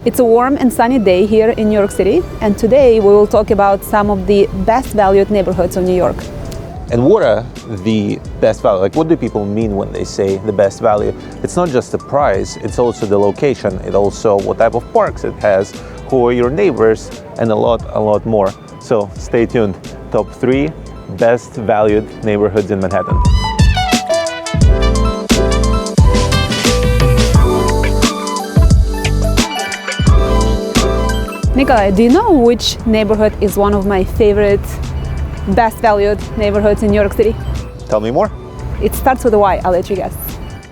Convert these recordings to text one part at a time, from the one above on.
It's a warm and sunny day here in New York City, and today we will talk about some of the best valued neighborhoods of New York. And what are the best value? Like, what do people mean when they say the best value? It's not just the price, it's also the location. It's also what type of parks it has, who are your neighbors, and a lot more. So stay tuned. Top 3 best valued neighborhoods in Manhattan. Nikolai, do you know which neighborhood is one of my favorite best valued neighborhoods in New York City? Tell me more. It starts with a Y, I'll let you guess.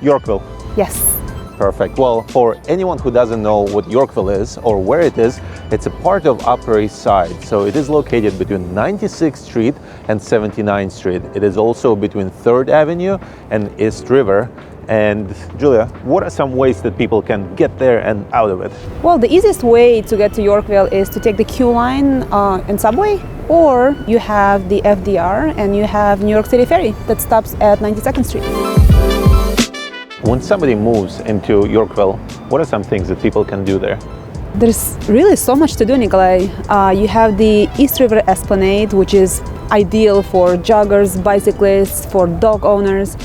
Yorkville. Yes. Perfect. Well, for anyone who doesn't know what Yorkville is or where it is, it's a part of Upper East Side. So it is located between 96th Street and 79th Street. It is also between 3rd Avenue and East River. And Julia, what are some ways that people can get there and out of it? Well, the easiest way to get to Yorkville is to take the Q line and subway, or you have the FDR and you have New York City Ferry that stops at 92nd Street. When somebody moves into Yorkville, what are some things that people can do there? There's really so much to do, Nikolai. You have the East River Esplanade, which is ideal for joggers, bicyclists, for dog owners.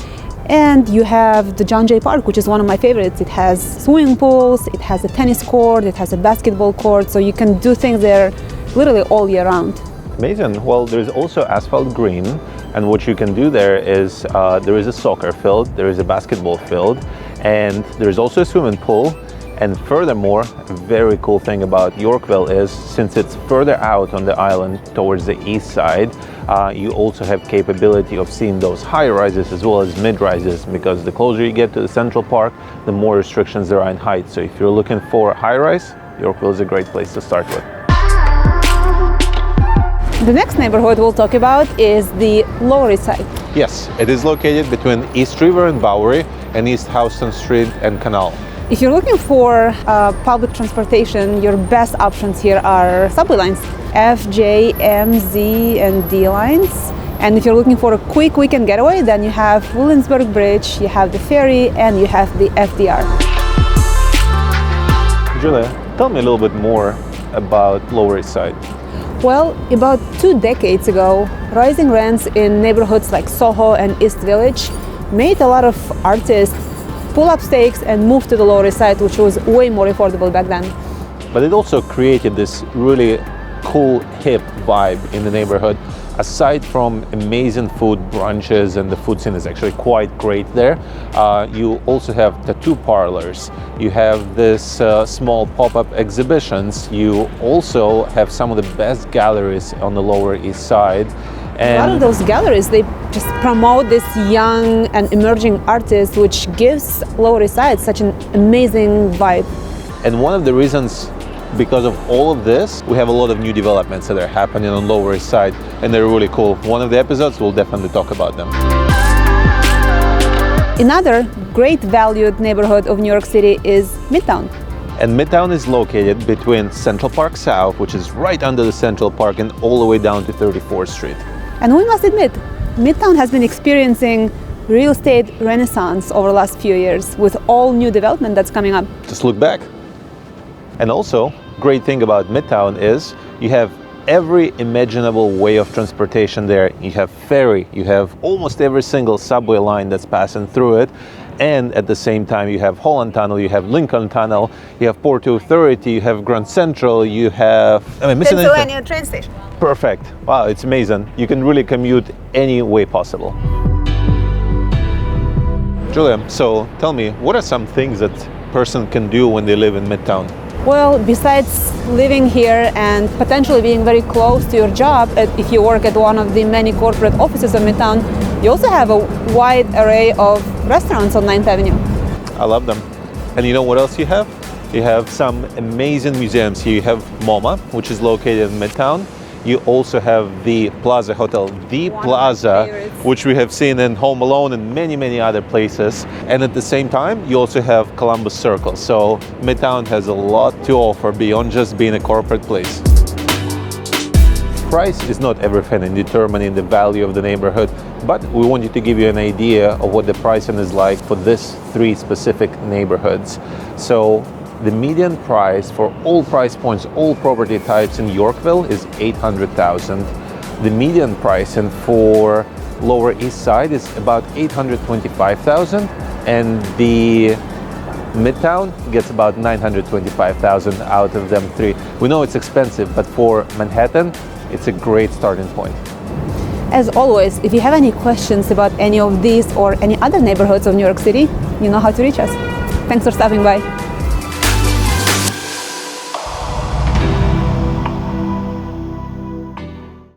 And you have the John Jay Park, which is one of my favorites. It has swimming pools, it has a tennis court, it has a basketball court, so you can do things there literally all year round. Amazing. Well, there's also asphalt green, and what you can do there is there is a soccer field, there is a basketball field, and there's also a swimming pool. And furthermore, a very cool thing about Yorkville is, since it's further out on the island towards the east side, you also have capability of seeing those high rises as well as mid rises, because the closer you get to the Central Park, the more restrictions there are in height. So if you're looking for a high rise, Yorkville is a great place to start with. The next neighborhood we'll talk about is the Lower East Side. Yes, it is located between East River and Bowery and East Houston Street and Canal. If you're looking for public transportation, your best options here are subway lines, F, J, M, Z, and D lines. And if you're looking for a quick weekend getaway, then you have Williamsburg Bridge, you have the ferry, and you have the FDR. Julia, tell me a little bit more about Lower East Side. Well, about 2 decades ago, rising rents in neighborhoods like Soho and East Village made a lot of artists pull up stakes and move to the Lower East Side, which was way more affordable back then. But it also created this really cool, hip vibe in the neighborhood. Aside from amazing food brunches, and the food scene is actually quite great there, you also have tattoo parlors. You have this small pop-up exhibitions. You also have some of the best galleries on the Lower East Side. And a lot of those galleries, they just promote this young and emerging artist, which gives Lower East Side such an amazing vibe. And one of the reasons, because of all of this, we have a lot of new developments that are happening on Lower East Side, and they're really cool. One of the episodes, we'll definitely talk about them. Another great valued neighborhood of New York City is Midtown. And Midtown is located between Central Park South, which is right under the Central Park, and all the way down to 34th Street. And we must admit, Midtown has been experiencing real estate renaissance over the last few years with all new development that's coming up. Just look back. And also, great thing about Midtown is you have every imaginable way of transportation there. You have ferry, you have almost every single subway line that's passing through it. And at the same time, you have Holland Tunnel, you have Lincoln Tunnel, you have Port Authority, you have Grand Central, you have Pennsylvania train station. Perfect. Wow, it's amazing. You can really commute any way possible. Julia, so tell me, what are some things that a person can do when they live in Midtown? Well, besides living here and potentially being very close to your job, if you work at one of the many corporate offices of Midtown, you also have a wide array of restaurants on 9th Avenue. I love them. And you know what else you have? You have some amazing museums here. You have MoMA, which is located in Midtown. You also have the Plaza Hotel, the Plaza, which we have seen in Home Alone and many, many other places. And at the same time, you also have Columbus Circle. So Midtown has a lot to offer beyond just being a corporate place. Price is not everything in determining the value of the neighborhood, but we wanted to give you an idea of what the pricing is like for these 3 specific neighborhoods. So The median price for all price points, all property types in Yorkville is $800,000. The median pricing for Lower East Side is about $825,000, and the Midtown gets about $925,000 out of them three. We know it's expensive, but for Manhattan, it's a great starting point. As always, if you have any questions about any of these or any other neighborhoods of New York City, you know how to reach us. Thanks for stopping by.